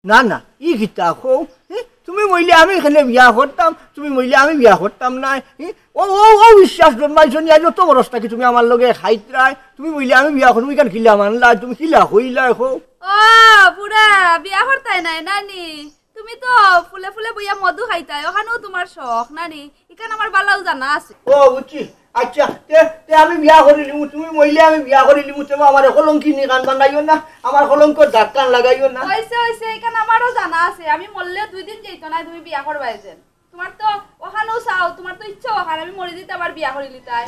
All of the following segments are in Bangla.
না না ই কিতা কও তুমি মইলে আমি এখানে বিয়া করতাম তুমি মইলে আমি বিয়া করতাম না ও ও ও বিশ্বাস জন্মাইছো নি আজ তো বরসটা কি তুমি আমার লগে খাইতরাই তুমি মইলে আমি বিয়া করব কেন খিলা মানলা তুমি খিলা হইলা কও ও পুরা বিয়া করতাই নাই নানি তুমি তো ফুলে ফুলে বইয়া মধু খাইতাই ওখানেও তোমার শখ নানি ইকান আমার বালাও জানা আছে ও বুঝছি আচ্ছা তে আমি বিয়া করিলিমু তুমি মইলে আমি বিয়া করিলিমু তবে আমার কলঙ্কি নি গান বানাইও না আমার কলঙ্ক ডাক্তার লাগাইও না হইছে ইকান আমারও জানা আছে আমি মরলে 2 দিন যাইতো না তুমি বিয়া করবাই যেন তোমার তো ওখানেও চাও তোমার তো ইচ্ছা ওখানে আমি মরে দিতে আবার বিয়া করিলি তাই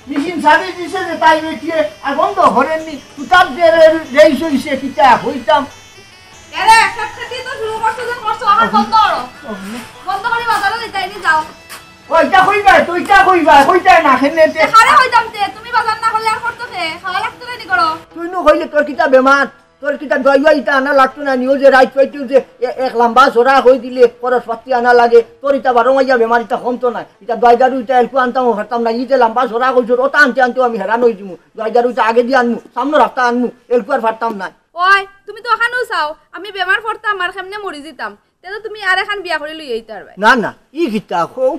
মেশিন সারি দিছে যে তাই বেটিয়ে আর বন্ধ করেননি তার রেইস হইছে কিতা হইতাম আরে একটা খাতি তো শুরু করছো যখন করছো আমার বন্ধ করো বন্ধ করে বাজারে যাইনি যাও ওইটা কইবা তুইটা কইবা কইতা না খেনেতে আরে হইতাম তে তুমি বাজার না করলে আর করতে কে খাওয়া লাগতো না নি করো তুই নো কইলে তোর কিতা বেমার তোর কিতা দইয়াইতা আনা লাগতো না নিউজে রাইট পাইতিও যে এক লম্বা জোড়া হই দিলে পরস্পতি আনা লাগে তোর ইতা 12 মাইয়া বেমারিটা কমতো না ইতা দইদারু ইতা এলকু আনতাম হরতাম না ইতে লম্বা জোড়া কইছো ওটা আনতে আনতে আমি হেরান হই দিমু দইদারু ইতা আগে দি আনমু সামনে রাখতা আনমু এলকু আর ফারতাম না ওই তুমি তো ওখানেও চাও আমি বেমার পড়তাম আর কেমনে মরি যেতাম তেতো তুমি আর এখন বিয়া করে লই আইতে পারবে না না ই কিতা কও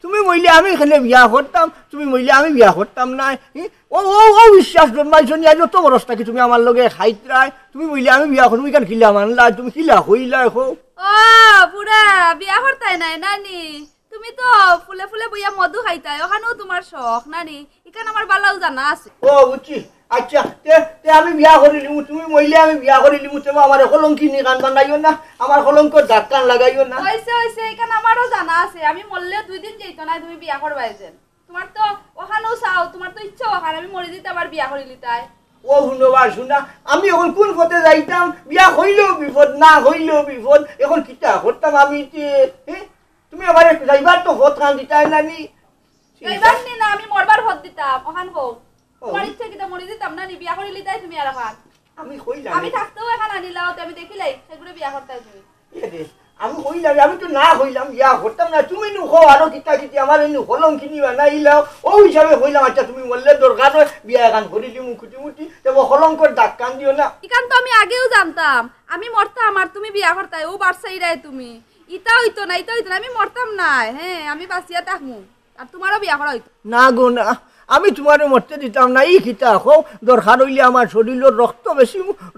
তুমি মইলে আমি এখানে বিয়া করতাম তুমি মইলে আমি বিয়া করতাম না ও ও ও বিশ্বাস জন্মাইছো নি আজ তো বরসটা কি তুমি আমার লগে খাইতরাই তুমি মইলে আমি বিয়া করব কেন খিলা মানলা তুমি খিলা হইলা কও ও পুরা বিয়া করতাই নাই নানি তুমি তো ফুলে ফুলে বইয়া মধু খাইতাই ওখানেও তোমার শখ নানি ইকান আমার বালাও জানা আছে ও বুঝছি আচ্ছা তে আমি বিয়া করিলিমু তুমি মইলে আমি বিয়া করিলিমু তবে আমার কলঙ্কি নি গান বানাইও না আমার কলঙ্ক ডাক্তার লাগাইও না হইছে ইকান আমারও জানা আছে আমি মরলে 2 দিন যাইতো না তুমি বিয়া করবাই যেন তোমার তো ওখানেও চাও তোমার তো ইচ্ছা ওখানে আমি মরে দিতে আবার বিয়া করিলি তাই ও শুনবা শুনা আমি এখন কোন পথে যাইতাম বিয়া হইলেও বিপদ না হইলেও বিপদ এখন কিতা করতাম আমি তুমি আবার যাইবার তো ভোট খান দিতাই নানি যাইবার নি না আমি মরবার ভোট দিতাম ওখান কও তোমার ইচ্ছা কিটা মরে দিতাম না নি বিয়া করিলি তাই তুমি আর এখন আমি কইলাম আমি থাকতেও এখন আনিলাও আমি দেখিলাই সেগুলো বিয়া করতাই তুমি আমি কইলাম আমি তো না কইলাম বিয়া করতাম না তুমি নু কও আরো কিতা কিতি আমার এনু হলং কিনি বানাইলাও ও হিসাবে কইলাম আচ্ছা তুমি বললে দরকার বিয়া এখন করিলি মুকুটি মুটি তবে হলংকর ডাক কান দিও না ইকান তো আমি আগেও জানতাম আমি মরতাম আর তুমি বিয়া করতাই ও বারসাইরাই তুমি ইতা হইতো না আমি মরতাম না হ্যাঁ আমি বাঁচিয়া থাকমু আর তোমারও বিয়া করা হইতো না গো না আমি তোমারে মরতে দিতাম না ই কিতা কও দরকার হইলে আমার শরীরের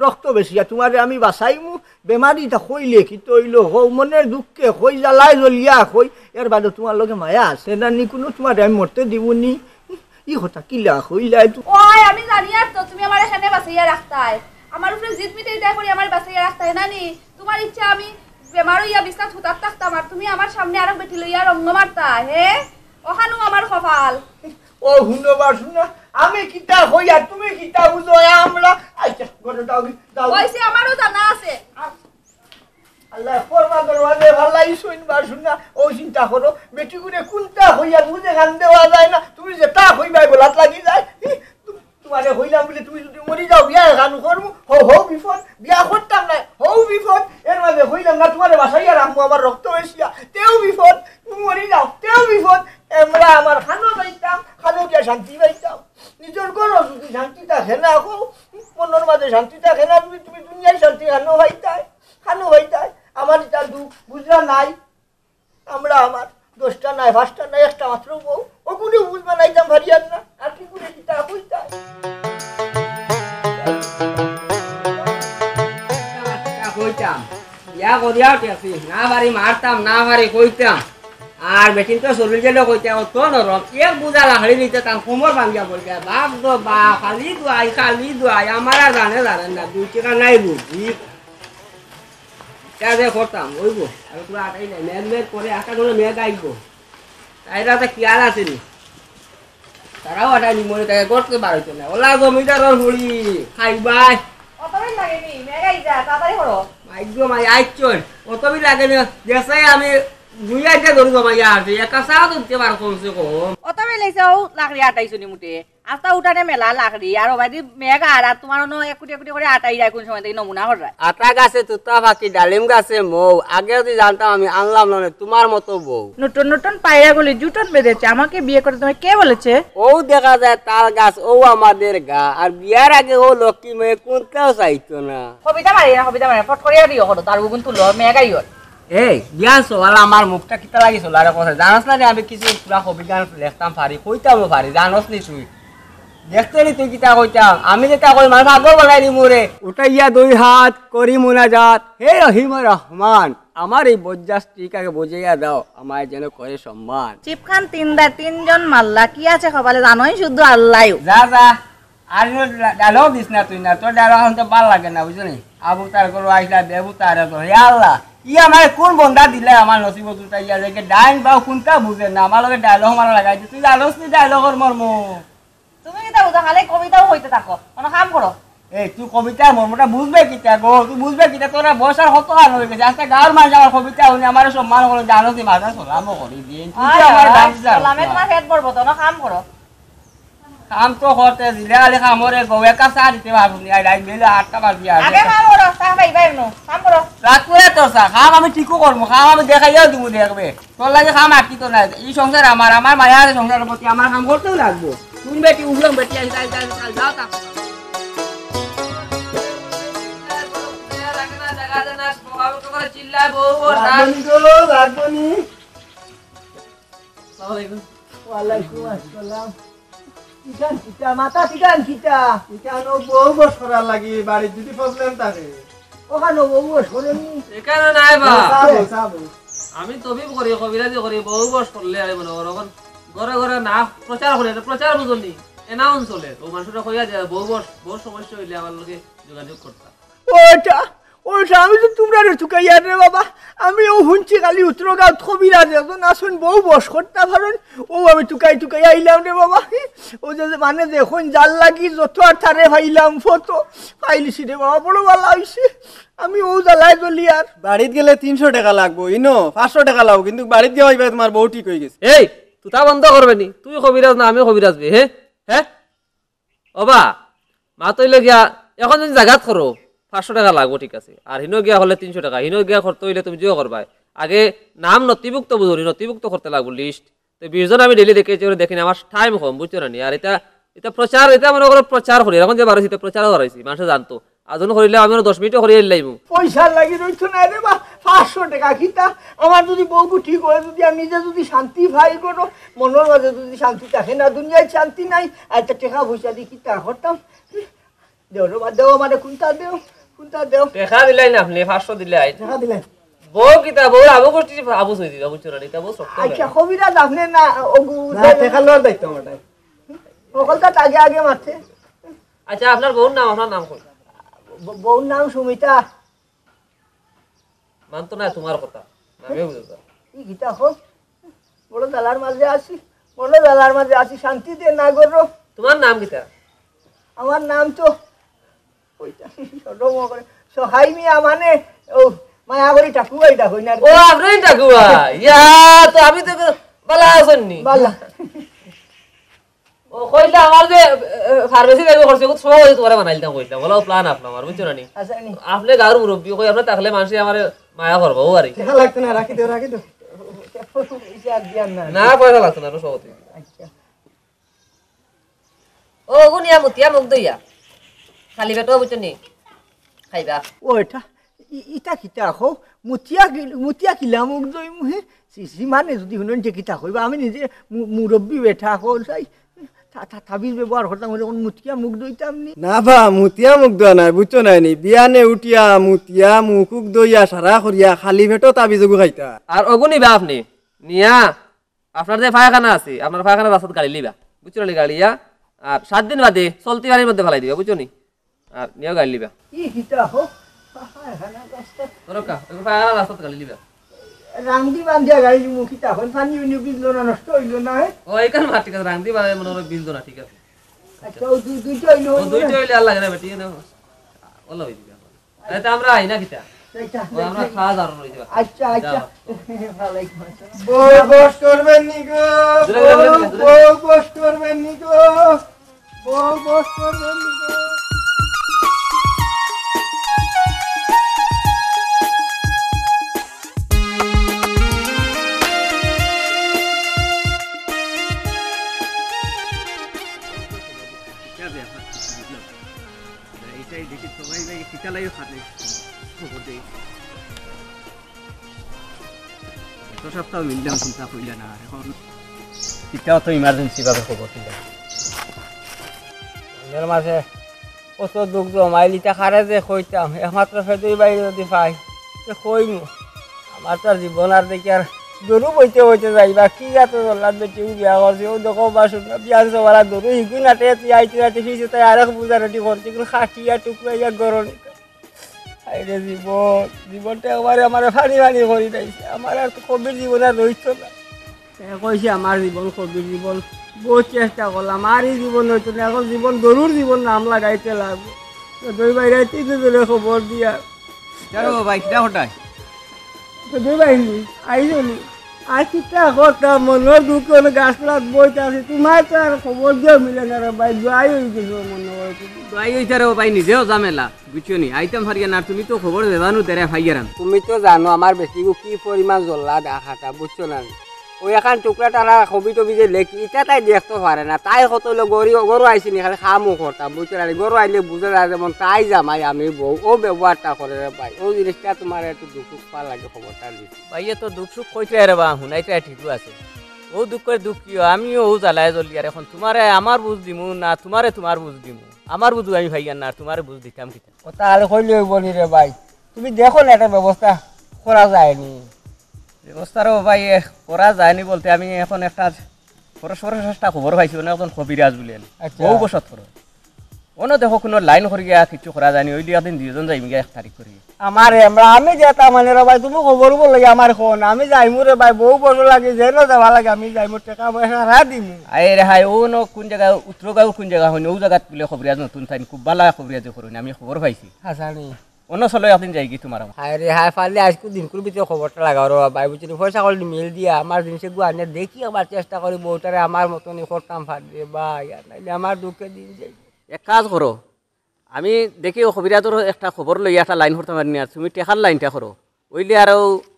রক্ত বেশি তোমারে আমি বাঁচাইমু বেমারিটা হইলে কি তৈল হও মনের দুঃখে হই জ্বালাই জ্বলিয়া হই এর বাদে তোমার লগে মায়া আছে না নি কোনো তোমারে আমি মরতে দিবনি ই কথা কিলা হইলা ওই আমি জানি আর তো তুমি আমার এখানে বাঁচাইয়া রাখতাই আমার উপরে জিদ মিটাইটা করি আমার বাঁচাইয়া রাখতাই না নি তোমার ইচ্ছা আমি বেমার হইয়া বিছনা ছুতার থাকতাম আর তুমি আমার সামনে আরো বেটি লইয়া রঙ্গ মারতা হে ওখানো আমার কপাল ও শুনবা শুনা আমি কিতা হইয়া তুমি কিতা বুঝো আমরা আচ্ছা গোটাও দাও কইছি আমারও জানা আছে আল্লাহ ফরমা দরওয়াজে ভালাই শুনবা শুনা ও চিন্তা করো বেটি করে কোনটা হইয়া বুঝে গান দেওয়া যায় না তুমি যে তা হইবাই বলাত লাগি যায় তোমারে হইলাম বলে তুমি যদি মরি যাও বিয়া গান করবো হৌ বিপদ বিয়া করতাম না হৌ বিপদ এর মাঝে হইলাম না তোমারে বাসাইয়া রাখবো আমার রক্ত এসিয়া তেও বিপদ তুমি মরি যাও তেও বিপদ আমরা আমার খানো পাইতাম খানো গিয়া শান্তি পাইতাম নিজের ঘর যদি শান্তি থাকে না মনের মাঝে শান্তি থাকে না তুমি দুনিয়ায় শান্তি খানো ভাইতাই আমার এটা দুঃখ বুঝলা নাই আমরা আমার 10টা নাই 5টা নাই একটা মাত্র বউ ও কোনো বুঝবা নাইতাম ভারিয়ান না আর কি করে কিতা হইতাই হইতাম ইয়া করিয়াও টেছি না পারি মারতাম না পারি কইতাম আর বেটিন তো শরীর গেলে কইতে অত নরম এক বুঝা লাহড়ি নিতে তার কোমর ভাঙ্গিয়া পড়ছে বাপ দো বা খালি দুয়াই আমার আর জানেন না 2 টাকা নাই বুঝি যা করতাম ওইগো আর পুরো আটাই নাই মেঘ করে একটা করে মেঘ আইব তাইরা তো কি আর আসেনি তারাও আটাই নি মরে তাকে করতে পারতো না ওলা জমিদারের হুড়ি খাইবাই অতই লাগেনি মেগাই যা তাড়াতাড়ি করো মাইগো মাই আইচন অতবি লাগে না দেশে আমি দুই আইটা ধরে জমাইয়া আছে একা সাও দিতে পার কমসে কম অতবে লেইছাও লাকড়ি আটাইছনি মুটে আস্তা উঠানে মেলা লাকড়ি আর ওবাদি মেঘা আর তোমার ন একুটি একুটি করে আটাই যায় কোন সময় থেকে নমুনা হরা আটা গাছে তুতা ফাঁকি ডালিম গাছে মৌ আগে যদি জানতাম আমি আনলাম না তোমার মতো বউ নতুন নতুন পায়রা গুলি জুটন বেঁধেছে আমাকে বিয়ে করে তোমায় কে বলেছে ও দেখা যায় তাল গাছ ও আমাদের গা আর বিয়ার আগে ও লক্ষ্মী মেয়ে কোনটাও চাইতো না কবিতা মারি ফট করিয়া দিও করো তার গুণ তুলো মেঘাই হল এই জ্ঞান সোয়ালা আমার মুখটা কিতা লাগিছিল আর কথা জানাস না আমি কিছু পুরা কবিতা লেখতাম পারি কইতাম পারি জানোস নি তুই দেখতে নি তুই কিতা কইতাম আমি যেটা কই মানুষ আগর বানাই দি মোরে উঠাইয়া 2 হাত করি মুনাজাত হে রহিম রহমান আমার এই বজ্জাস টিকাকে বুঝাইয়া দাও আমার যেন করে সম্মান চিপখান 3জন মাল্লা কি আছে খবরে জানোই শুধু আল্লাহ যা যা আর ডায়লগ দিস না তুই না তোর ডায়লগ হতে ভালো লাগে না বুঝলি আবু তার করো আইসা দেবু তার তো হে আল্লাহ ই আমার কোন বন্ধা দিলে আমার নসিবত উঠাইয়া যে ডাইন বা কোনটা বুঝে না আমার লগে ডায়লগ মারা লাগাই তুই জানোস নি ডায়লগের মর্ম তুমি কি বুঝা খালি কবিতাও হইতে থাকো কোনো কাম করো এই তুই কবিতার মর্মটা বুঝবে কিটা গো তুই বুঝবে কিটা তোরা বসার কত হাল হয়ে গেছে আজকে গাঁর মানুষ আমার কবিতা উনি আমার সম্মান করে জানোস নি মাথা সোলামও করি দিন তুই আমার দাঁড়িয়ে লামে তোমার হেড পড়বো তো না কাম করো কাম তো করতে দিলে আলে কামরে গোবে কাছে দিতে পারবো নি আই ডাই বেলে 8টা বাজি আগে কাম করো চা পাইবা এনো কাম করো রাত করে তো সা কাম আমি ঠিকও করবো কাম আমি দেখাইও দিব দেখবে তোর লাগে কাম আকি তো না এই সংসার আমার আমার মায়া আছে সংসারের প্রতি আমার কাম করতেও লাগবো তুমি বেটি উগলম বেটি আই যাও তা চিল্লায় বউ রাখবনি ওয়ালাইকুম আসসালাম কিটান কিটা মাথা কিটান কিটা কিটানো বউ বস করার লাগি বাড়ির যদি প্রবলেম থাকে ওখানে বউ বস করেনি এখানে নাই বা সাবো আমি তবিব করি কবিরাজি করি বহু বস করলে আরে মনে ওরকম ঘরে ঘরে না প্রচার করে প্রচার বুঝলি এনাউন্স চলে ও মানুষটা কইয়া যায় বহু বস সমস্যা হইলে আমার লোকে যোগাযোগ করতাম ওটা আমি তো তোমরা ঠুকাইয়া রে বাবা আমি ও হুঁচি খালি উত্তরগাঁও কবিরা যখন আসুন বউ বস করতে পারেন ও আমি টুকাই আইলাম রে বাবা ও যে মানে দেখুন জাল লাগি যত আর তারে ভাইলাম ফটো পাইলিছি রে বাবা বড় ভালো হয়েছে আমি ও জ্বালায় জ্বলি আর বাড়িত গেলে 300 টাকা লাগবো ইনো 500 টাকা লাগবো কিন্তু বাড়িত গিয়ে হইবে তোমার বউ ঠিক হয়ে গেছে এই তুই তা বন্ধ করবে নি তুই কবিরাজ না আমি কবিরাজ বে হ্যাঁ ওবা মা তৈলে গিয়া এখন যদি জায়গাত করো 500 টাকা লাগবো ঠিক আছে আর হিনো গিয়া হলে 300 টাকা হিনো গিয়া করতে হইলে তুমি জিও করবা আগে নাম নথিভুক্ত বুঝুনি নথিভুক্ত করতে লাগবো লিস্ট তো 20 জন আমি ডেইলি দেখেছি দেখিনি আমার টাইম কম বুঝছো না আর এটা প্রচার এটা মনে করো প্রচার করি এখন যে বারোছি প্রচারও করাইছি মানুষ জানতো আজন করিলে আমি 10 মিনিটও করিয়ে লাইমু পয়সা লাগি রইছো না রে বা 500 টাকা কিতা আমার যদি বউ ঠিক হয় যদি আমি নিজে যদি শান্তি ভাই করো মনের মাঝে যদি শান্তি থাকে না দুনিয়ায় শান্তি নাই আর একটা টাকা পয়সা দিয়ে কিতা করতাম দেও রে বা দেও মানে কোনটা দেও টাকা দিলাই না আপনি 500 দিলাই টাকা দিলে বউ কিতা বউ আবু করছি আবু সই দিবা বুঝছো না এটা বউ সত্য আচ্ছা কবিরা আপনি না ওগু না টাকা লওয়ার দায়িত্ব আমারটাই সকলটা আগে মারছে আচ্ছা আপনার বউর নাম কই বউর নাম সুমিতা মানতো না তোমার কথা নামে বুঝছো কি গীতা হোক বড় দালার মাঝে আছি শান্তিতে না করো তোমার নাম কিতা আমার নাম তো ওইটা ছোট করে সহায় মিয়া মানে ও মায়াগরি ঠাকুর এটা হই না ও আপনি টাকুয়া ইয়া তো আমি তো বালা আছেননি বালা ও কইলা আমার যে ফার্মেসি যাইব করছে কত সময় হইছে তোরে বানাইলাম কইলাম বলো প্ল্যান আপনার আমার বুঝছো না নি আচ্ছা নি আপনি গার মুরব্বি কই আপনি তাকলে মানুষ আমারে মায়া করব ও আরি টাকা লাগতো না রাখি দাও ইসার দিয়ান না না পয়সা লাগতো না সহজে আচ্ছা ও গুনিয়া মুতিয়া মুখ দইয়া খালি পেটো বুঝছো নি খাইবা ওইটা ইটা কিতা হো মুতিয়া কিলা মুখ দই মুহে সিসি মানে যদি হুনন যে কিতা কইবা আমি নিজে মুরব্বি বেঠা হল চাই তাবিজ ব্যবহার করতাম হলে কোন মুতিয়া মুখ দইতাম নি না বা মুতিয়া মুখ দেওয়া নাই বুঝছো নাই নি বিয়ানে উঠিয়া মুতিয়া মুখুক দইয়া সারা করিয়া খালি পেটো তাবিজগু খাইতা আর অগুনি বা আপনি নিয়া আপনার যে পায়খানা আছে আপনার পায়খানা রাস্তাত গাড়ি লিবা বুঝছো নি গাড়িয়া আর 7 দিন বাদে চলতি গাড়ির মধ্যে ফেলাই দিবা বুঝছো নি আর নিয়েও গাড়ি লিবা ই কিতা হো তোরকা পায়খানা রাস্তাত গাড়ি লিবা রাংদি বান্ধিয়া গাড়ি মুখিতা হন পানি উনি বিজলো না নষ্ট হইলো না ও এইখান মা ঠিক আছে রাংদি বাদে মনে হয় বিল দো না ঠিক আছে আচ্ছা ও দুইটা হইলো ও দুইটা হইলে আল্লাহ জানে বেটি না ওলা হই দিবা এটা আমরা আইনা কিতা ও আমরা খাওয়া দাওয়া রই দিবা আচ্ছা আচ্ছা ভালোই বস করবেন নি গো বস করবেন নি গো বস করবেন নি গো সপ্তাহ মিললাম চিন্তা করিলে না এখন এটাও তো ইমার্জেন্সি ভাবে খবর দিলাম এর মাঝে কত দুঃখ জমাইলিটা খারে যে কইতাম একমাত্র ফেদুই বাইরে যদি পাই তো কইমু আমার তো জীবন আর দেখি আর দরু বইতে বইতে যাইবা কি এত জল্লাদ বেটি বিয়া করছে ও দেখো বাসুন বিয়ার সবার দরু হিগুই নাটে আইতে রাতে ফিসে তাই আরেক বুঝা রেডি করছে কিন্তু খাটিয়া টুকরাইয়া গরম আরে জীবনটা একবারে আমার ফানি ফানি করে দিয়েছে আমার আর কবির জীবন আর রইত না কইছে আমার জীবন কবির জীবন বহুত চেষ্টা করলাম আর এই জীবন হইতো না এখন জীবন দরুর জীবন নাম লাগাইতে লাগবে দুই বাইরে তিনজনে খবর দিয়া ভাই কিটা হঠাৎ দুই বাইরে আইসনি আর কিটা কথা মনের দুঃখ গাছপালাত বইতে আছে তোমার তো আর খবর দিও মিলে না রে ভাই জয় হয়ে গেছে মনে হয় ভাই ওইটা রে ভাই নিজেও ঝামেলা বুঝছো নি আইতাম ফারিয়া না তুমি তো খবর দেবানো তেরে ভাইয়ারান তুমি তো জানো আমার বেটিগু কি পরিমাণ জ্বলা দেখাটা বুঝছো না ওই এখন টুকরা টানা ছবি টবি যে লেখি এটা তাই দেখতে পারে না তাই কত গরু আইসি নি খালি খামো করতাম বুঝছো না গরু আইলে বুঝে যায় যেমন তাই জামাই আমি বউ ও ব্যবহারটা করে রে ভাই ও জিনিসটা তোমার একটু দুঃখ পা লাগে খবরটা দিচ্ছি ভাইয়া তো দুঃখ সুখ কইতে রে বা শুনাইতে ঠিকও আছে ও দুঃখ করে দুঃখ কি আমিও ও জ্বালায় জ্বলি আর এখন তোমারে আমার বুঝ দিমু না তোমারে তোমার বুঝ দিমু আমার বুঝু আমি ভাইয়া না তোমারে বুঝ দিতাম কিতা কথা আর কইলে হইব নি রে ভাই তুমি দেখো না একটা ব্যবস্থা করা যায়নি ব্যবস্থারও ভাই করা যায়নি বলতে আমি এখন একটা চেষ্টা খবর পাইছি না এখন কবিরাজ বলে বহু বছর ধরে অন্য দেখো কোনো লাইন করি গিয়া কিছু করা যায়নি ওই দিন দুজন যাইম গিয়া 1 তারিখ করি আমার আমি যেতা মানে রে ভাই তুমি খবর বলে আমার কোন আমি যাইমু রে ভাই বহু বড় লাগে যেন যাওয়া লাগে আমি যাইমু টাকা পয়সা রা দিমু আই রে হাই ও ন কোন জায়গা উত্তরগাঁও কোন জায়গা হইনি ও জায়গাত বলে কবিরাজ নতুন থাইন খুব ভালো কবিরাজ করুন আমি খবর পাইছি হাসানি অন্য চলে একদিন যাই কি তোমার হায় রে হায় পারলে আজকে দিনকুর ভিতরে খবরটা লাগাও রে ভাই বুঝছি পয়সা করলে মিল দিয়া আমার জিনিসে গু আনে দেখি আবার চেষ্টা করি বউটারে আমার মতনই করতাম ফাটবে ভাই আর নাইলে আমার দুঃখে দিন যাই এক কাজ করো আমি দেখি কবিরাজর একটা খবর লইয়া একটা লাইন করতে পারিনি আর তুমি টেকার লাইনটা করো ওইলে আর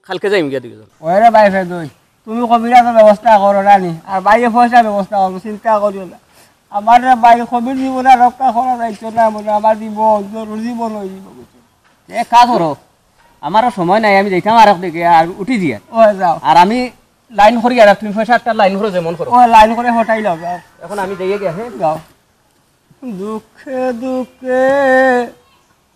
কালকে যাইম গিয়া দুজন ওই রে ভাই ফেদুই তুমি কবিরাজের ব্যবস্থা করো রানি আর বাইরে পয়সার ব্যবস্থা করো চিন্তা করিও না আমার রে ভাই কবির জীবনে রক্ষা করা যাইতো না মনে আমার জীবন জরুরি জীবন হয়ে যাব এক কাজ করো আমারও সময় নাই আমি যাইতাম আর একদিকে আর উঠি দিয়া ও যাও আর আমি লাইন করি আর তুমি পয়সা একটা লাইন করো যেমন করো ও লাইন করে হটাই লও যাও এখন আমি যাইয়ে গিয়া হ্যাঁ যাও দুঃখে দুঃখে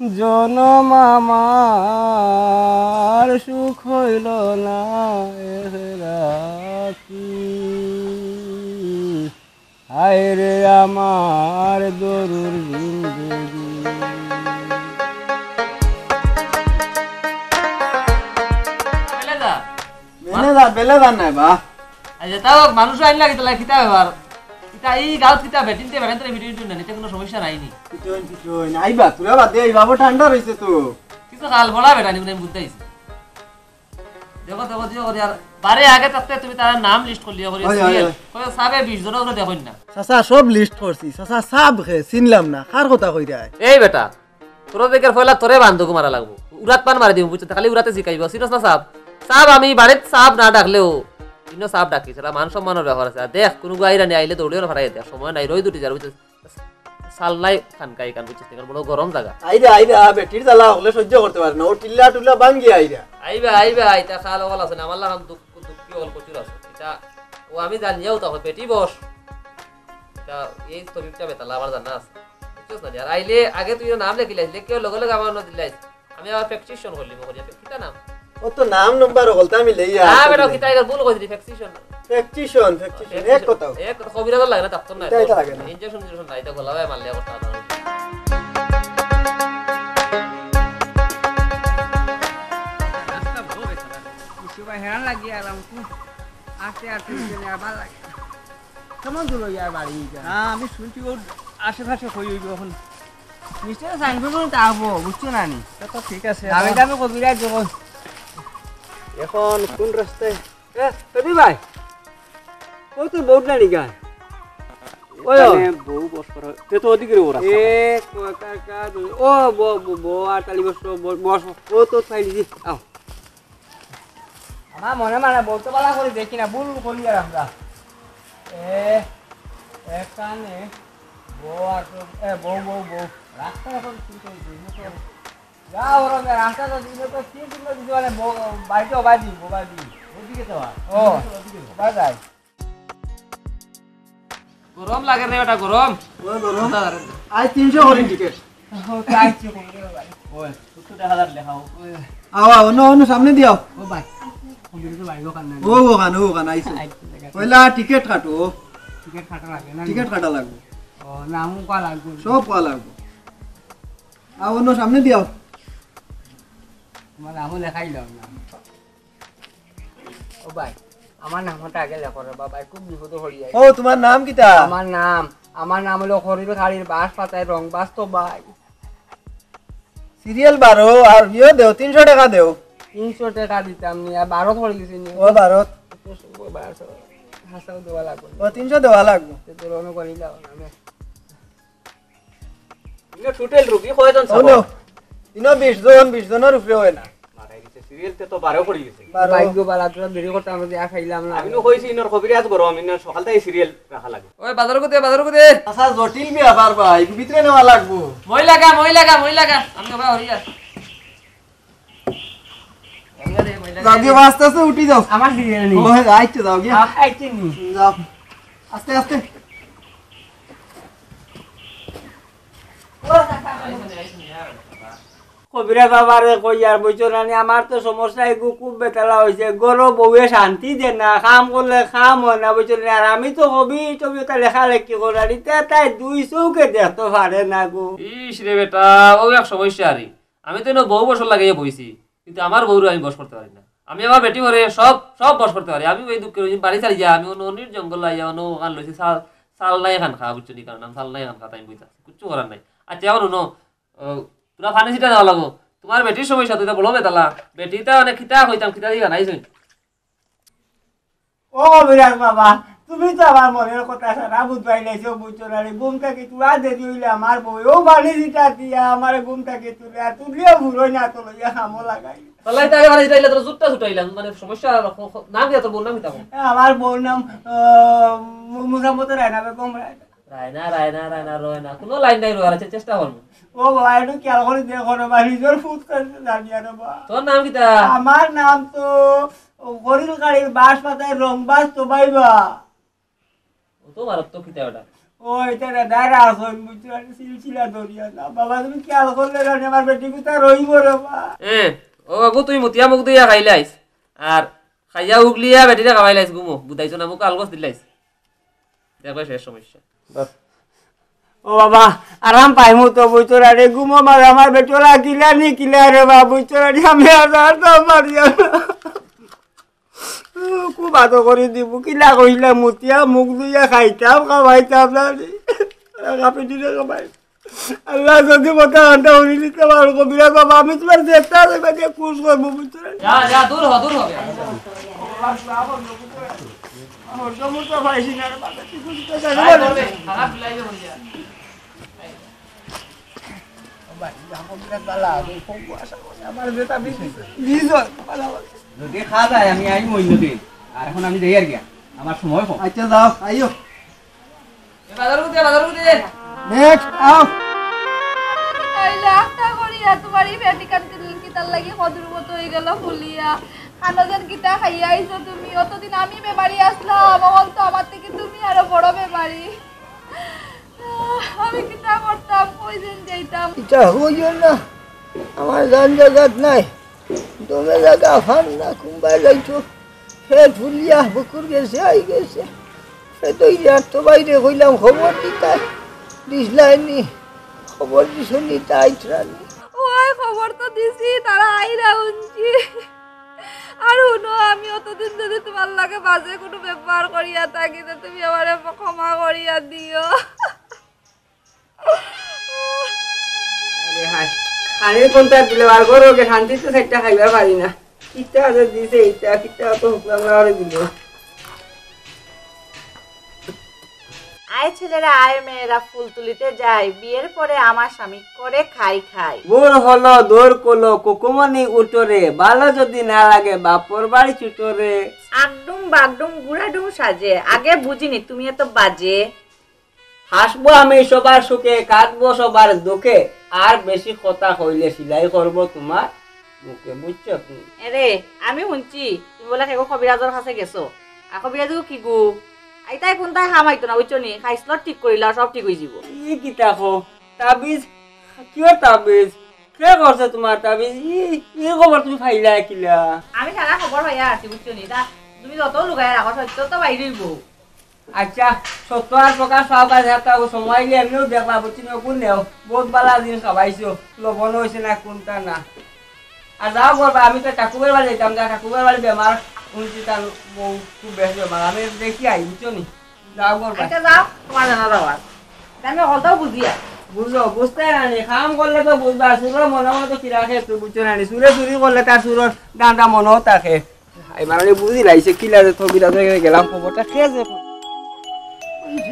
জনম আমার সুখ হইল না রাখি হায় রে আমার দরুর জিন্দেগি বেলে নাই বা তাও মানুষ আইন লাগে তাহলে কিতা ব্যাপার কিতা এই গাঁত কিতা বেটিনতে বেড়াইতে ভিডিও না নিতে কোনো সমস্যা নাইনি আইবা তুই বাদ দে বাবু ঠান্ডা রইছে তো কিছু কাল বলা বেটা নি বুঝতে আইছি দেখো দেখো দিও আর বারে আগে থাকতে তুমি তার নাম লিস্ট করে লিও করে সিরিয়াল কই সাবে 20 জন করে দেখুন না চাচা সব লিস্ট করছি চাচা সাব খে চিনলাম না কার কথা কই রে এই বেটা তোর দেখার ফয়লা তোরে বান্ধব মারা লাগবো উড়াত পান মারি দিমু বুঝতে খালি উড়াতে শিখাইবো সিরিয়াস না সাব সাব আমি বাড়িতে সাব না ডাকলেও ইনো সাব ডাকি সেটা মান সম্মানের ব্যাপার আছে দেখ কোনো গাইরা নি আইলে দৌড়িও না ফাটাই দে সময় নাই রই দুটি যার বুঝতে সাল নাই খানকাই কান বুঝতে কারণ বড় গরম জায়গা আইরা বেটির জ্বালা হলে সহ্য করতে পারে না ও টিল্লা টুল্লা ভাঙ্গি আইরা আইবা এটা খাল হল আছে না আমার লাগাম দুঃখ কি হল প্রচুর আছে এটা ও আমি জানিও তো পেটি বস তা এই শরীরটা বেতালা আমার জানা আছে বুঝছস না আর আইলে আগে তুই নাম লিখি লাইস লিখে লগে লগে আমার নদি লাইস আমি আবার ফ্যাকসিশন করলি মহরিয়া কিটা নাম ও তো নাম নাম্বার হলতা আমি লইয়া হ্যাঁ বেটা কিটা এর ভুল কইছি ফ্যাকসিশন ফ্যাকসিশন এক কথা এক কবিরাজ লাগে না ডাক্তার না এটা লাগে না ইনজেকশন নাই এটা গলায় মারলে অবস্থা না রাস্তা ভালো বেশ না সবাই হেরান লাগি আলাম আস্তে আস্তে আর ভালো লাগে কেমন দূর ইয়ার বাড়ি হ্যাঁ আমি শুনছি ওর আশেপাশে হই হইব এখন নিশ্চয় সাইনবোর্ড তো আবো বুঝছো না নি তো ঠিক আছে দামে দামে কবিরাজ যখন এখন কোন রাস্তায় কবি ভাই ও তো বহুত না নিগা ওই বউ বস করা তে তো ওদিকে ওরা এ কাকা ও বো আর তালি বস ও তো ফাইলি দি আও আমার মনে মানে বলতে পারা করে দেখি না ভুল করি আর আমরা এখানে বউ আর বউ রাস্তা এখন ঠিক হয়েছে যা ওরা রাস্তা তো দিলে তো কি দিল দিতে মানে বাড়িতে ওবাদি ওদিকে তো ও ওবা যায় গরম লাগে রে বেটা গরম ওই গরম আজ 300 হরিণ টিকেট ও চাইছি কোন ভাই ওই 70,000 লেখাও আওয়া অন্য সামনে দিও ও ভাই কম্পিউটার তো বাইগো কান না ও গান আইছে পয়লা টিকেট কাটো টিকেট কাটা লাগে না টিকেট কাটা লাগবে ও নামও কা লাগবে সব পা লাগবে অন্য সামনে দিও তোমার নামও লেখাই দাও না ও ভাই আমার নামটা আগে লেখো রে বাবা খুব বিপদ হই যায় ও তোমার নাম কিটা আমার নাম হলো খরির খাড়ির বাস পাতায় রং বাস্তব ভাই সিরিয়াল 12 আর ইও দেও 300 টাকা দেও 300 টাকা দিতাম নি আর 12 ধরে গেছি নি ও 12 হাসাও দেওয়া লাগবে ও 300 দেওয়া লাগবে তো রনো করি দাও না ইনো টোটাল রুপি কয়জন ও নো ইনো 20 জনের উপরে হয় না মারাই দিছে সিরিয়ালতে তো 12 পড়ি গেছে ভাগ্য বালা তোরা দেরি করতে আমরা দিয়া খাইলাম না আমি কইছি ইনোর কবিরাজ গরম ইনোর সকাল থেকে সিরিয়াল রাখা লাগে ওই বাজার কোতে আচ্ছা জটিল ব্যাপার ভাই ভিতরে নেওয়া লাগবো মই লাগা আমি ভাই হরিয়া যাও গিয়ে আস্তে আস্তে উঠি যাও আমার সিরিয়াল নি ও আইতে যাও গিয়ে আইতে নি যাও আস্তে আস্তে কবিরা বাবারে কইয়ার বইছো না আমার তো সমস্যা এগু খুব বেতালা হয়েছে গরো বউয়ে শান্তি দে না কাম করলে কাম হয় না বইছো না আর আমি তো হবি ছবি তা লেখা লেখি করারি তাই 200 দেখতে পারে না গো ইস রে বেটা ও এক সমস্যা আরে আমি তো বহু বছর লাগিয়ে বইছি কিন্তু আমার বউরে আমি বস করতে পারি না আমি আমার বেটি করে সব বস করতে পারি আমি ওই দুঃখের বাড়ি চালি যা আমি অনির জঙ্গল লাইয়া অন্য ওখান লইছি সাল নাই খান খা বুঝছো নি কারণ সাল নাই খান খা তাই বইতা কিচ্ছু করার নাই আচ্ছা এখন তোরা ফার্নিচিটা দেওয়া লাগো তোমার বেটির সমস্যা তুই বলো বেতালা বেটিটা অনেক খিতা হইতাম খিতা দিবা নাইছুন ও কবিরাজ বাবা তুমি তো আমার মনের কথা সারা বুঝবাই নাইছো বুঝছো না ঘুমটাকে তুলা দেরি হইলে আমার বউ ও বানি দিটা দিয়া আমার ঘুমটাকে তুলিয়া ভুলোই না তো লইয়া খামো লাগাই তাহলে তাকে মানে যেটা তোর জুটটা ছুটাইলাম মানে সমস্যা নাম কি তোর বোন নাম কি তাও আমার বউর নাম মুসামত রায়না বেগম রায়না রয়না কোনো লাইন নাই রয়ার আছে চেষ্টা করব ও বাবা একটু খেয়াল করে দেখো রে বা নিজের ফুট করতে জানিয়া রে বা তোর নাম কি তা আমার নাম তো গরিল গাড়ির বাস পাতায় রং বাস তো বাইবা ও তো মারাত্মক কি তা ওটা ও এটা দাঁড়া আসন বুঝছো সিলসিলা দরিয়া না বাবা তুমি খেয়াল করলে জানি আমার বেটি কুতা রইব রে বা ও বাবু তুই মতিয়া মুখ দিয়া খাইলাইস আর খাইয়া উগলিয়া বেটিটা খাওয়াইলাইস গুমো বুঝাইছো না মুখ আলগস দিলাইস দেখবে শেষ সমস্যা ও বাবা আরাম পাইমু তো বুঝছো রে ঘুমো মার আমার বেটোরা কিলা রে বা বুঝছো রে আমি আর তো পারিয়া খুব আদর করে দিব কিলা কইলা মতিয়া মুখ দুইয়া খাইতাম খাওয়াইতাম না কাপি দিলে খাবাই আল্লাহ যদি কথা আনটা উনি নিতে পারো কবিরা বাবা আমি তোমার চেষ্টা করবো খুশ করবো বুঝছো যা দূর হ আমার সমস্যা পাইছি না রে বাবা তুই খুশি তো খারাপ লাইবে হই যা আমার বেটা যদি খাওয়া যায় আমি আই মই নদী আর এখন আমি যাই আর গিয়া আমার সময় কম আচ্ছা যাও আইও বাজার কুতে নেক্সট আও আইলে আস্তা করিয়া তোমার এই ফেটি কিতার লাগি কদুর মতো হয়ে গেল ফুলিয়া খানোজন কিতা খাইয়া আইছো তুমি অতদিন আমি বেমারি আসলাম এখন তো আমার থেকে তুমি আরো বড় বেমারি আমি কিতা করতাম কই দিন যাইতাম এটা হইও না আমার জান জায়গাত নাই দমে জায়গা ফান না কুম্বাই যাইতো ফের ফুলিয়া বুকুর গেছে আই গেছে সে তো ইয়ার তো বাইরে হইলাম খবর দিতাই দিসলাইনি খবর দিছনি তাই ত্রানি ওই খবর তো দিছি তারা আইরা উনছি আর হুনো আমি অতদিন যদি তোমার লাগে বাজে কোনো ব্যবহার করিয়া থাকি তো তুমি আমারে ক্ষমা করিয়া দিও আরে হাই খালি কোনটা দিলে আর গরোকে শান্তিতে সেটা খাইবার পারি না কিটা যে দিছে এইটা কিটা তো বাংলা দিল আয় ছেলেরা আয় মেয়েরা ফুল তুলিতে যায় বিয়ের পরে আমার স্বামী করে খাই খাই গোর হলো দৌড় কলো কুকুমনি উঠোরে ভালো যদি না লাগে বাপর বাড়ি চুটোরে আগডুম বাগডুম গুড়াডুম সাজে আগে বুঝিনি তুমি এত বাজে হাসবো আমি সবার সুখে কাঁদবো সবার দুঃখে আর বেশি কথা হইলে সিলাই করবো তোমার মুখে বুঝছো তুমি এরে আমি শুনছি তুমি বলে কেগো কবিরাজর কাছে গেছো আর কবিরাজু কি গু আইতাই কোনটাই হামাইতো না বুঝছো নি খাইছিল ঠিক করিলা সব ঠিক হয়ে যাব ই কি তাকো তাবিজ কিয় তাবিজ কে করছে তোমার তাবিজ ই খবর তুমি ফাইলা কিলা আমি সারা খবর ভাইয়া আছি বুঝছো নি তা তুমি যত লুকাই রাখো সত্য তো বাইরেই বউ আচ্ছা সত্য আর প্রকাশ পাও কাজ একটা সময় গিয়ে এমনিও দেখলা বুঝছি না কোন নেও বহুত বালা দিন খাবাইছো লবণ হয়েছে না কোনটা না আর যাও করবা আমি তো ঠাকুরের বাড়ি যেতাম যা ঠাকুরের বাড়ি বেমার শুনছি তার বউ খুব বেশি বেমার আমি দেখি আই বুঝছো নি যাও করবা আচ্ছা যাও তোমার জানা যাওয়ার আমি হলটাও বুঝিয়া বুঝো বুঝতে নানি কাম করলে তো বুঝবা সুরের মনে মতো কিরা খেয়ে তুই বুঝছো নানি সুরে চুরি করলে তার সুরের ডান্ডা মনেও থাকে এবার আমি বুঝি লাইছে কিলা যে থবিরা গেলাম খবরটা খেয়েছে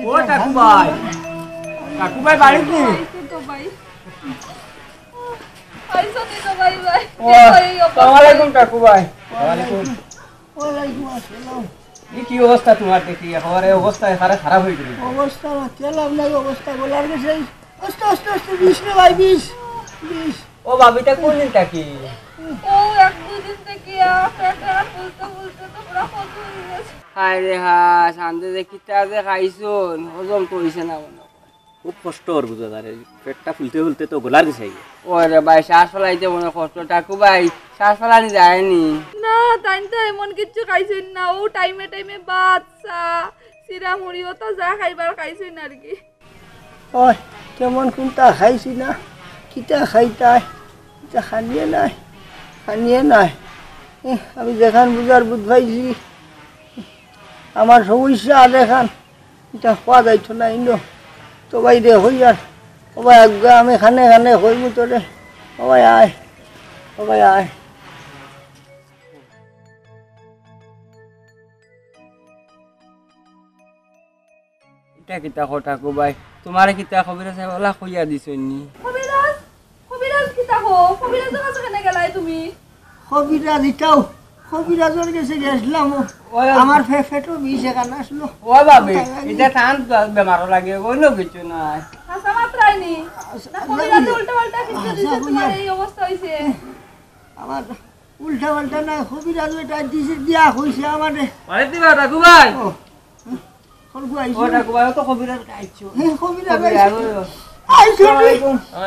ও কাকুবাই বাড়িত নি তো ভাই আইছো নি তো ভাই ভাই আসসালামু আলাইকুম কাকুবাই ওয়ালাইকুম আসসালাম কি অবস্থা তোমার দেখি আমার এই অবস্থা খারাপ হয়ে গেল অবস্থা চলাম না অবস্থা বলার গেছে আস্তে আস্তে আস্তে বিষ রে ভাই বিষ বিষ ও বাবিটা কোন দিনটা কি ও এক দুই দিন থেকে পেটটা ফুলতে ফুলতে তো পুরো কত হয়ে গেছে হায় রে হা সান্দে যে কিটা যে খাইছুন হজম করিছে না মনে খুব কষ্ট ওর বুঝা যায় পেটটা ফুলতে ফুলতে তো গোলার গেছে ওরে ভাই শ্বাস ফেলাইতে মনে কষ্ট কাকুবাই শ্বাস ফেলানি যায়নি না তাই তো এমন কিছু খাইছেন না ও টাইমে টাইমে ভাত চা চিরা মুড়িও তো যা খাইবার খাইছেন আর কি ওই কেমন কোনটা খাইছি না কিটা খাইতাই এটা খানিয়ে নাই আমি যেখান বুঝার বুধ পাইছি আমার সমস্যা আর এখান এটা পাওয়া যাইতো না ইন্দ তো বাইরে হই আর সবাই একগা আমি খানে খানে হইব তোরে সবাই আয় এটা কিতা কথা কুবাই তোমার কিতা খবর আছে ওলা কইয়া দিছনি কবিরাজ কিতা হো কবিরাজের কাছে কেন গেলাই তুমি কবিরাজ ইটাও কবিরাজের কাছে গেছিলাম আমার ফেটো বিষ এখানে আসলো ও বাবে এটা থান বেমার লাগে কইলো কিছু নাই হাসা মাত্রাইনি না কবিরাজ উল্টা পাল্টা কিছু দিছে তোমার এই অবস্থা হইছে আমার উল্টা পাল্টা না কবিরাজ এটা দিছে দিয়া হইছে আমারে আরে দিবা কাকুবাই কলগু আইছো ও কাকুবাই তো কবিরাজ আইছো কবিরাজ আইছো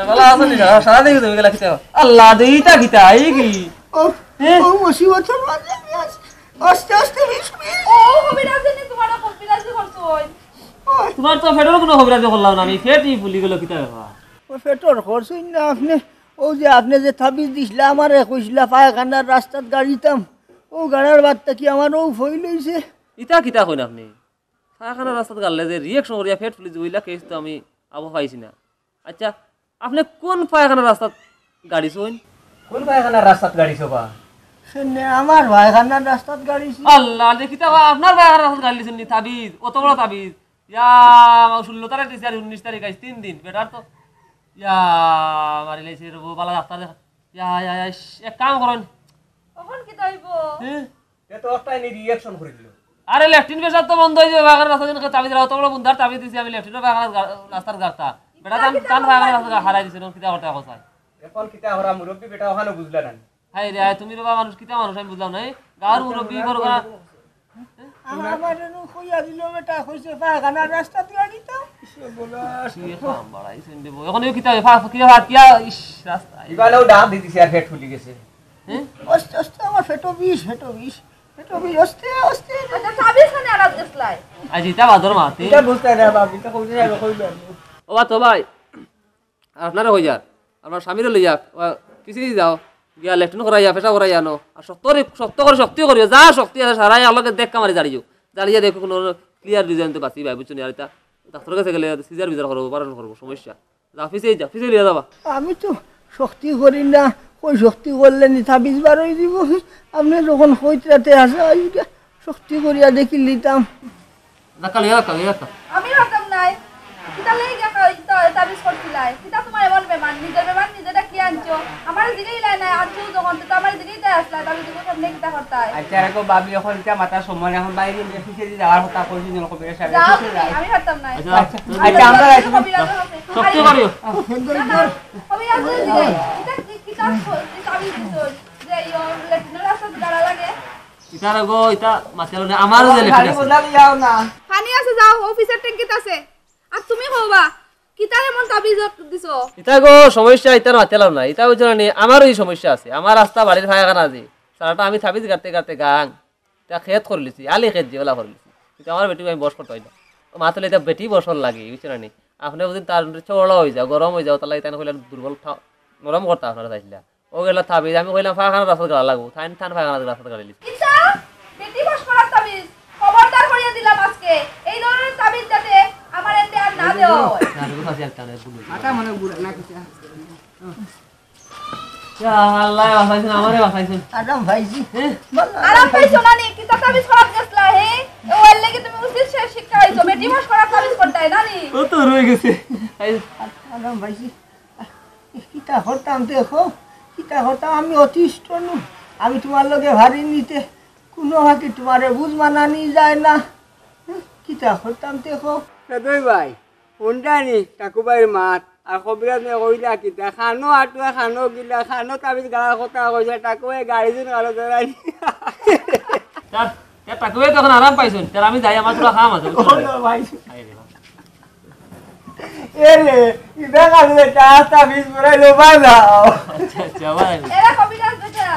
ভালো আছো নি সারা দেখি তুমি গেলা কিতা আল্লাহ দেইতা কিতা এই কি ও মুসিবতের মাঝে আমি আস্তে আস্তে বিষ ও কবিরাজ নি তোমার কবিরাজ করছই তোমার তো ফেডার কোনো খবর আছে করলাম না আমি ফেটই ভুলি গেল কিতা ব্যাপার ও ফেটর করছই না আপনি যে তাবিজ দিছিলা আমারে কইছিলা পায়খানার রাস্তাত গাড়িতাম ও গাড়ার বাদটা কি আমার ও ফইল হইছে ইতা কিতা কইন আপনি পায়খানা রাস্তাত গালে যে রিঅ্যাকশন করিয়া ফেট ফুলি জইলা কেস তো আমি আবো পাইছি না আচ্ছা আপনি কোন পায়খানা রাস্তাত গাড়ি চইন কোন পায়খানার রাস্তাত গাড়ি চবা সেনে আমার পায়খানার রাস্তাত গাড়িছি আল্লাহ দেখিতা আপনার পায়খানা রাস্তাত গাড়ি লিছেন নি তাবিজ অত বড় তাবিজ ইয়া 16 তারিখ দিছে আর 19 তারিখ আইছে 3 দিন বেটার তো ইয়া মারি লাইছে রে বালা ডাক্তার ইয়া এক কাম করেন কখন কি দইবো এ তো একটা নি রিঅ্যাকশন করে দিল আরে লেফটিন পেশাব তো বন্ধ হয়ে যাবে পায়খানা রাস্তা জন্য তাবিজ রাও তো বড় বুন্দার তাবিজ দিছি আমি লেফটিন পায়খানা রাস্তার গাড়তা বেটা কান পায়খানা রাস্তা হারাই দিছে কিতা কথা কসাই এখন কিতা হরা মুরব্বি বেটা ওখানে বুঝলা না হাই রে তুমি বাবা মানুষ কিতা মানুষ আমি বুঝলাম না গাঁর মুরব্বি করো না আমারে কইয়া দিল বেটা কইছে পায়খানার রাস্তাত গাড়িতাম এখন কিতা কিয়া ইস রাস্তা এবারেও ডাব দিতেছি আর পেট ফুলি গেছে আস্তে আস্তে আমার ফেটো বিষ আস্তে আস্তে আচ্ছা তাবিজ খানে আরাত গেছলাই আজ ইতা বাদর মাতে এটা বুঝতে না বাপ এটা কইতে যাবে কইবেন ও তো ভাই আপনারা হই যার আপনার স্বামীরে লইয়া কিছু যাও গিয়া লেফটিন করাইয়া পেশা করাইয়া নো আর শক্ত করে শক্তি করিও যা শক্তি আছে সারাই আলোকে দেখা মারি দাঁড়িয়ে দেখো কোনো ক্লিয়ার ডিজাইন তো বাঁচি ভাই বুঝছো আর এটা ডাক্তারের কাছে গেলে সিজার বিজার করবো বারণ করবো সমস্যা যা অফিসে লিয়ে যাবা আমি তো শক্তি করি না ওই শক্তি করলে নি তাবিজ বারই দিব আপনি যখন হইতে আসে শক্তি করিয়া দেখি লিতাম দেখা লিয়া আমি ভাবতাম নাই কিতা লাগি তাবিজ করছিলাই কিতা তোমার এমন বেমান নিজেটা কি আনছো আমার দিকেই লাই নাই আনছো যখন তো আমার দিকেই তাই আসলা তাবিজ দিব সামনে কিতা করতাই আচ্ছা রাখো বাবি এখন এটা মাথার সময় এখন বাইরে অফিসে যাওয়ার কথা কইছি যেন কবে সাহেব আমি ভাবতাম নাই আচ্ছা আমরা শক্তি করিও আমি আজ দিলাই কিতা তাবিজ দিছো যে ইও লেটিনের রাস্তা গাড়া লাগে ইতা গো ইতা মাথালো আমারও যে লেখা আছে বদলালি যাও না পানি আছে যাও অফিসের ট্যাঙ্কিতে আছে আর তুমি হবা কিতা এমন তাবিজ দিছো ইতা গো সমস্যা ইতার মাথালাম না ইতা বুঝছো না আমারও এই সমস্যা আছে আমার রাস্তা বাড়ির ফায়খানা আছে সারাটা আমি তাবিজ কাটতে গাং তা খেত করলিছি আলি খেত জিওলা করলিছি কিন্তু আমার বেটি আমি বস করতে হয় না মাথালে এটা বেটি বসর লাগে বুঝছো না আপনি বুঝিন তার চওড়া হয়ে যাও গরম হয়ে যাও তাহলে তাই কইলে দুর্বল নরম করতে আপনারা চাইছিলা ও গেলা তাবিজ আমি কইলাম ফায়খানা রাস্তা গাড়া লাগবো থান ফায়খানা রাস্তা গাড়ি লিছি কিতা বেটি বস করার তাবিজ খবরদার করিয়া দিলাম আজকে এই ধরনের তাবিজ যাতে আমার এতে আর না দেওয়া হয় না দেখো সাথে একটা না ভুল মাথা মনে বুড়া না কিছু ইয়া আল্লাহ বাঁচাইছেন আমারে বাঁচাইছেন আরাম ভাইজি আরাম পাইছো না নি কিতা তাবিজ করার গেছলা হে ওর লাগি তুমি উচিত শিক্ষা হইছো বেটি বস করার তাবিজ করতাই না নি ও তো রয়ে গেছে আরাম ভাইজি কিতা করতাম দেখো কিতা করতাম আমি অতিষ্ঠ নু আমি তোমার লগে ভারী নিতে কোনো হাকি তোমারে বুঝ মানানি যায় না কিতা করতাম দেখো দুই ভাই কোনটা নি কাকুবাইর মাত আর কবিরাজ নে কইলা কিতা খানো আটুয়া খানো গিলা খানো তাবিজ গাড়া কথা কইছে টাকুয়ে গাড়ি দিন গাড়ো ধরাই তার টাকুয়ে তখন আরাম পাইছেন তার আমি যাই আমার পুরো খাম আছে ভাই এলে ইদা কাছে তাবিজ পড়াইলো বাজাও আচ্ছা আচ্ছা ভাই এরা কবিরাজ বেটা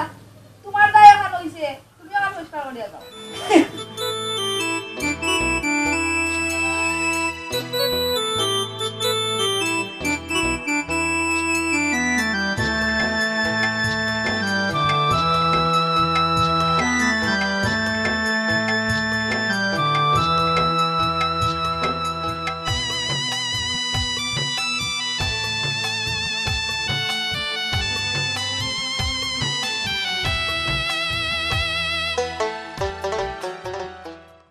তোমার দায় এখন হইছে তুমি আমার পরিষ্কার করিয়া দাও